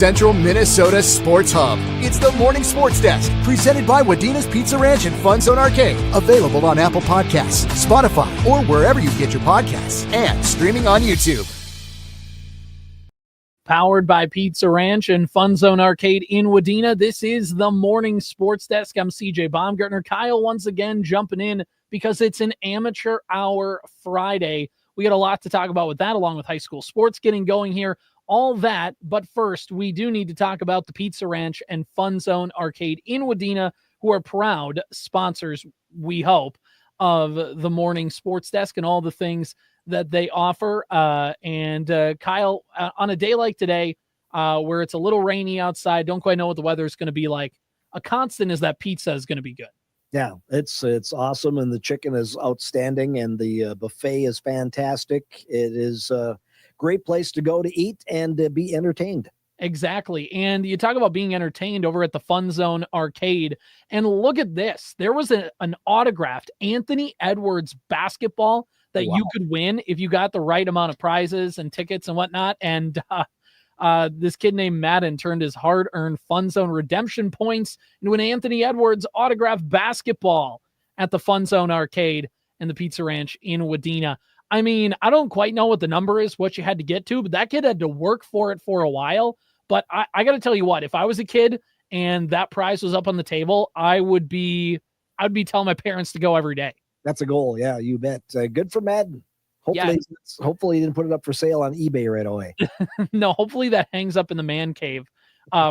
Central Minnesota Sports Hub. It's the Morning Sports Desk, presented by Wadena's Pizza Ranch and FunZone Arcade. Available on Apple Podcasts, Spotify, or wherever you get your podcasts, and streaming on YouTube. Powered by Pizza Ranch and FunZone Arcade in Wadena. This is the Morning Sports Desk. I'm CJ Baumgartner. Kyle once again jumping in because it's an amateur hour Friday. We got a lot to talk about with that, along with high school sports getting going here. All that, but first, we do need to talk about the Pizza Ranch and FunZone Arcade in Wadena, who are proud sponsors, we hope, of the Morning Sports Desk and all the things that they offer. Kyle, on a day like today, where it's a little rainy outside, don't quite know what the weather is going to be like, a constant is that pizza is going to be good. Yeah, it's awesome, and the chicken is outstanding, and the buffet is fantastic. It is great place to go to eat and be entertained. Exactly. And you talk about being entertained over at the FunZone Arcade. And look at this. There was an autographed Anthony Edwards basketball that you could win if you got the right amount of prizes and tickets and whatnot. And this kid named Madden turned his hard-earned FunZone redemption points into an Anthony Edwards autographed basketball at the FunZone Arcade and the Pizza Ranch in Wadena. I mean, I don't quite know what the number is, what you had to get to, but that kid had to work for it for a while. But I got to tell you what, if I was a kid and that prize was up on the table, I'd be telling my parents to go every day. That's a goal. Yeah, you bet. Good for Madden. Hopefully he didn't put it up for sale on eBay right away. No, hopefully that hangs up in the man cave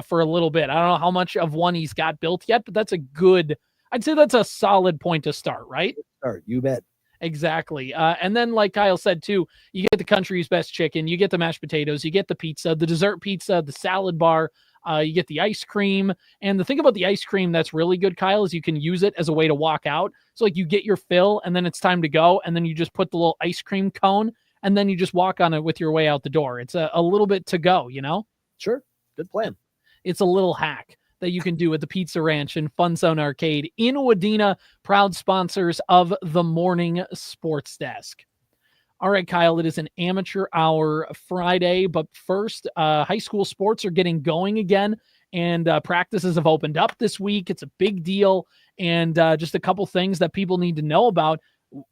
for a little bit. I don't know how much of one he's got built yet, but I'd say that's a solid point to start, right? Start, you bet. Exactly. And then, like Kyle said, too, you get the country's best chicken, you get the mashed potatoes, you get the pizza, the dessert pizza, the salad bar, you get the ice cream. And the thing about the ice cream that's really good, Kyle, is you can use it as a way to walk out. So, like, you get your fill, and then it's time to go, and then you just put the little ice cream cone, and then you just walk on it with your way out the door. It's a little bit to go, you know? Sure. Good plan. It's a little hack that you can do at the Pizza Ranch and FunZone Arcade in Wadena, proud sponsors of the Morning Sports Desk. All right, Kyle, it is an amateur hour Friday, but first, high school sports are getting going again, and practices have opened up this week. It's a big deal, and just a couple things that people need to know about.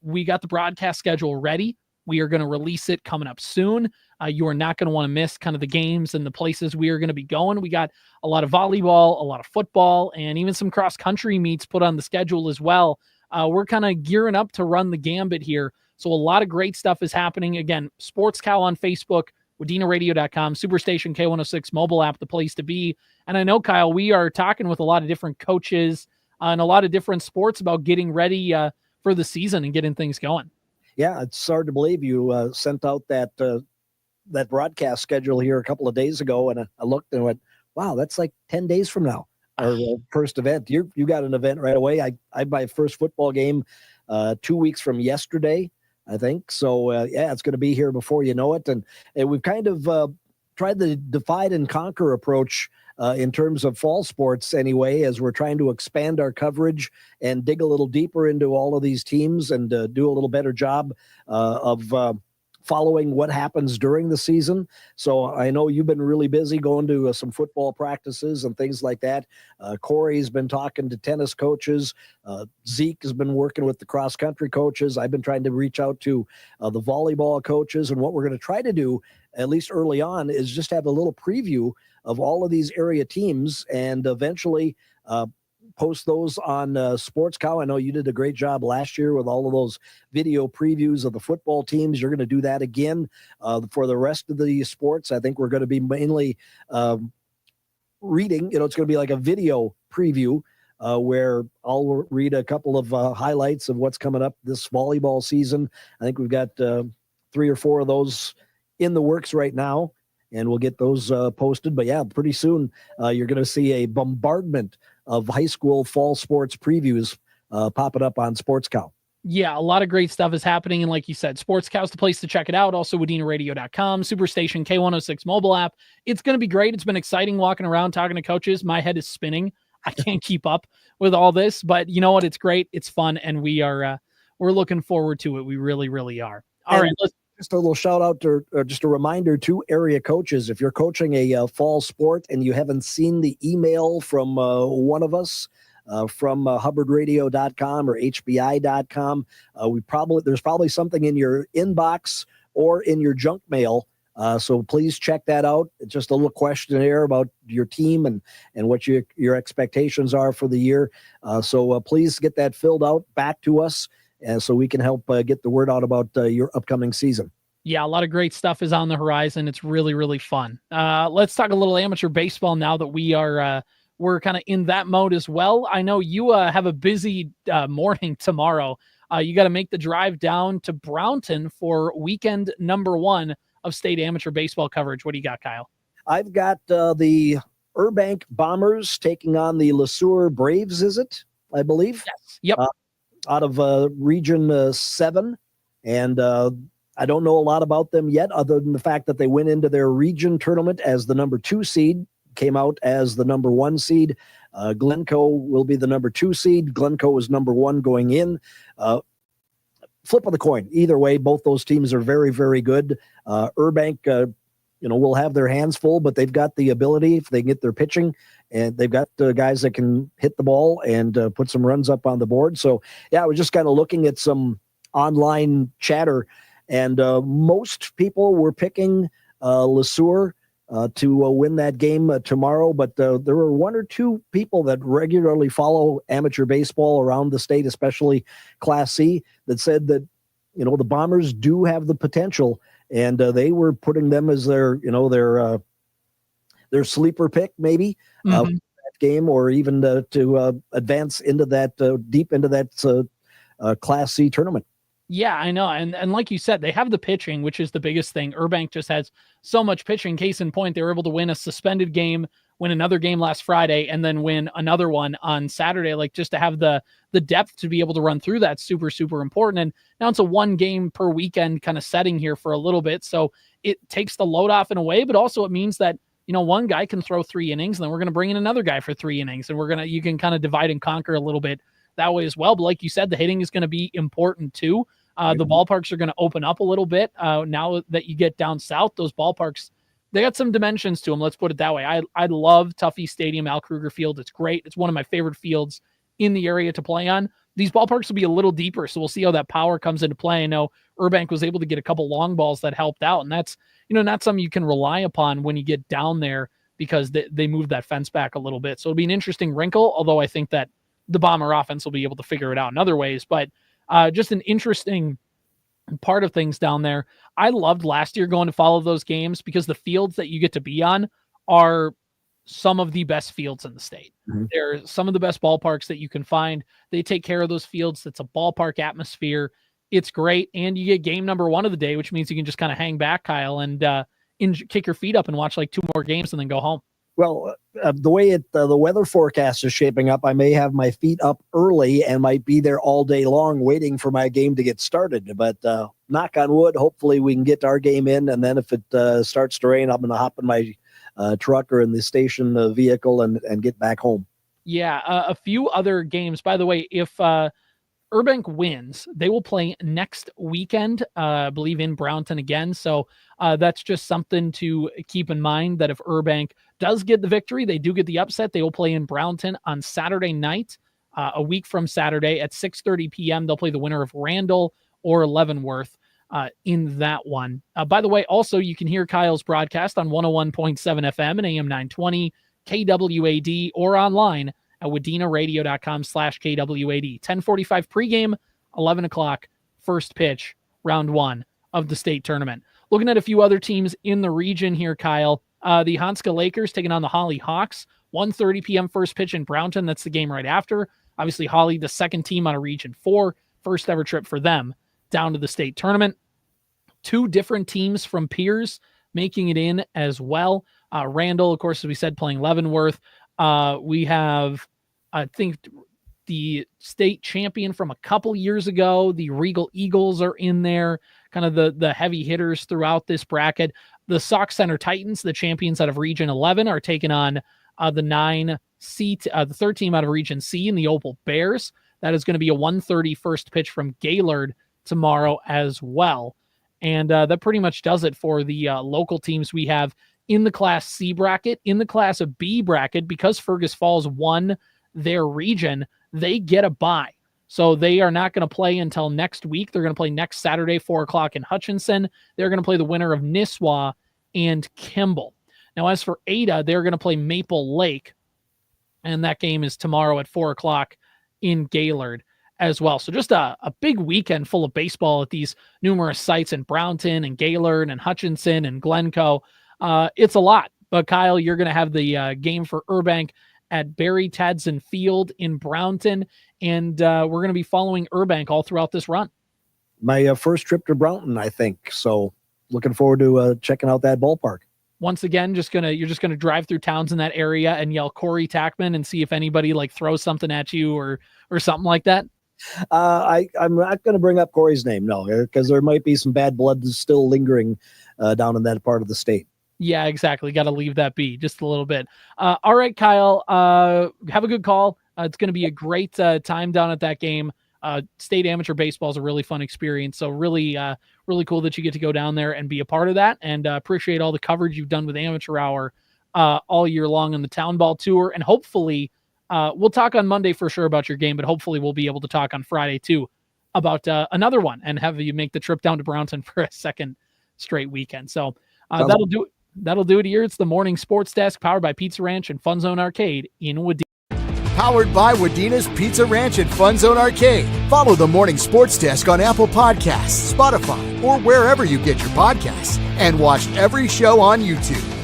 We got the broadcast schedule ready. We are going to release it coming up soon. You are not going to want to miss kind of the games and the places we are going to be going. We got a lot of volleyball, a lot of football, and even some cross-country meets put on the schedule as well. We're kind of gearing up to run the gambit here. So a lot of great stuff is happening. Again, Sports Cow on Facebook, WadenaRadio.com, Superstation K106 mobile app, the place to be. And I know, Kyle, we are talking with a lot of different coaches and a lot of different sports about getting ready for the season and getting things going. Yeah, it's hard to believe you sent out that broadcast schedule here a couple of days ago, and I looked and went, wow, that's like 10 days from now, our first event. You got an event right away. I had my first football game 2 weeks from yesterday, I think. So, yeah, it's going to be here before you know it. And we've kind of tried the divide and conquer approach in terms of fall sports anyway, as we're trying to expand our coverage and dig a little deeper into all of these teams and do a little better job of following what happens during the season. So I know you've been really busy going to some football practices and things like that. Corey's been talking to tennis coaches. Zeke has been working with the cross-country coaches. I've been trying to reach out to the volleyball coaches. And what we're going to try to do, at least early on, is just have a little preview of all of these area teams and eventually post those on Sports Cow. I know you did a great job last year with all of those video previews of the football teams. You're going to do that again for the rest of the sports. I think we're going to be mainly reading. It's going to be like a video preview where I'll read a couple of highlights of what's coming up this volleyball season. I think we've got 3 or 4 of those in the works right now, and we'll get those posted. But yeah, pretty soon you're going to see a bombardment of high school fall sports previews popping up on Sports Cow. Yeah, a lot of great stuff is happening. And like you said, Sports Cow's the place to check it out. Also, WadenaRadio.com, Superstation K106 mobile app. It's going to be great. It's been exciting walking around, talking to coaches. My head is spinning. I can't keep up with all this, but you know what? It's great. It's fun. And we're looking forward to it. We really, really are. All right. Just a little shout out or just a reminder to area coaches. If you're coaching a fall sport and you haven't seen the email from one of us from hubbardradio.com or hbi.com, there's probably something in your inbox or in your junk mail. So please check that out. It's just a little questionnaire about your team and what your expectations are for the year. So please get that filled out back to us, and so we can help get the word out about your upcoming season. Yeah, a lot of great stuff is on the horizon. It's really, really fun. Let's talk a little amateur baseball now that we're kind of in that mode as well. I know you have a busy morning tomorrow. You got to make the drive down to Brownton for weekend number 1 of state amateur baseball coverage. What do you got, Kyle? I've got the Urbank Bombers taking on the LeSueur Braves, is it? I believe. Yes. Yep. Out of Region 7. And I don't know a lot about them yet, other than the fact that they went into their region tournament as the number 2 seed, came out as the number 1 seed. Glencoe will be the number 2 seed. Glencoe was number 1 going in. Flip of the coin. Either way, both those teams are very, very good. Urbank, will have their hands full, but they've got the ability if they get their pitching, and they've got guys that can hit the ball and put some runs up on the board. So, yeah, I was just kind of looking at some online chatter, and most people were picking LeSueur to win that game tomorrow, but there were 1 or 2 people that regularly follow amateur baseball around the state, especially Class C, that said that, the Bombers do have the potential, and they were putting them as their sleeper pick, maybe, that game, or even to advance into that deep into that Class C tournament. Yeah, I know. And like you said, they have the pitching, which is the biggest thing. Urbank just has so much pitching. Case in point, they were able to win a suspended game, win another game last Friday, and then win another one on Saturday. Like, just to have the depth to be able to run through that, super, super important. And now it's a 1 game per weekend kind of setting here for a little bit. So it takes the load off in a way, but also it means that, one guy can throw 3 innings, and then we're going to bring in another guy for 3 innings. And you can kind of divide and conquer a little bit that way as well. But like you said, the hitting is going to be important too. The ballparks are going to open up a little bit. Now that you get down south, those ballparks, they got some dimensions to them. Let's put it that way. I love Tuffy Stadium, Al Kruger Field. It's great. It's one of my favorite fields in the area to play on. These ballparks will be a little deeper, so we'll see how that power comes into play. I know Urbank was able to get a couple long balls that helped out, and that's, not something you can rely upon when you get down there, because they moved that fence back a little bit. So it'll be an interesting wrinkle, although I think that the Bomber offense will be able to figure it out in other ways. But just an interesting part of things down there. I loved last year going to follow those games because the fields that you get to be on are some of the best fields in the state. Mm-hmm. They're some of the best ballparks that you can find. They take care of those fields. It's a ballpark atmosphere. It's great. And you get game number 1 of the day, which means you can just kind of hang back, Kyle, and kick your feet up and watch like 2 more games and then go home. Well, the way the weather forecast is shaping up, I may have my feet up early and might be there all day long waiting for my game to get started. But knock on wood, hopefully we can get our game in. And then if it starts to rain, I'm going to hop in my truck or in the station vehicle and get back home. Yeah, a few other games. By the way, if Urbank wins, they will play next weekend, I believe in Brownton again. So that's just something to keep in mind, that if Urbank does get the victory, they do get the upset, they will play in Brownton on Saturday night, a week from Saturday at 6:30 p.m. They'll play the winner of Randall or Leavenworth in that one. By the way, also you can hear Kyle's broadcast on 101.7 FM and AM 920, KWAD, or online at wadenaradio.com/KWAD. 10:45 pregame, 11 o'clock first pitch, round 1 of the state tournament. Looking at a few other teams in the region here, Kyle. The Hanska Lakers taking on the Holly Hawks. 1:30 p.m. first pitch in Brownton. That's the game right after. Obviously, Holly, the second team out of Region 4. First ever trip for them down to the state tournament. 2 different teams from Piers making it in as well. Randall, of course, as we said, playing Leavenworth. We have, I think, the state champion from a couple years ago. The Regal Eagles are in there, kind of the heavy hitters throughout this bracket. The Sauk Centre Titans, the champions out of Region 11, are taking on the 9 seat, the third team out of Region C, in the Opal Bears. That is going to be a 1:30 first pitch from Gaylord tomorrow as well. And that pretty much does it for the local teams we have in the Class C bracket. In the Class B bracket, because Fergus Falls won their region, they get a bye. So they are not going to play until next week. They're going to play next Saturday, 4 o'clock in Hutchinson. They're going to play the winner of Nisswa and Kimball. Now, as for Ada, they're going to play Maple Lake, and that game is tomorrow at 4 o'clock in Gaylord as well. So just a big weekend full of baseball at these numerous sites in Brownton and Gaylord and Hutchinson and Glencoe. It's a lot. But, Kyle, you're going to have the game for Urbank at Barry Tadson Field in Brownton, and we're going to be following Urbank all throughout this run. My first trip to Brownton, I think. So looking forward to checking out that ballpark. Once again, you're just gonna drive through towns in that area and yell Corey Tackman and see if anybody like throws something at you or something like that. I'm not going to bring up Corey's name, no, because there might be some bad blood still lingering down in that part of the state. Yeah, exactly. Got to leave that be just a little bit. All right, Kyle, have a good call. It's going to be a great time down at that game. State amateur baseball is a really fun experience. So really cool that you get to go down there and be a part of that, and appreciate all the coverage you've done with Amateur Hour all year long on the Town Ball Tour. And hopefully we'll talk on Monday for sure about your game, but hopefully we'll be able to talk on Friday too about another one and have you make the trip down to Brownton for a second straight weekend. So that'll do it here. It's the Morning Sports Desk, powered by Pizza Ranch and FunZone Arcade in Wadena. Powered by Wadena's Pizza Ranch and FunZone Arcade. Follow the Morning Sports Desk on Apple Podcasts, Spotify, or wherever you get your podcasts. And watch every show on YouTube.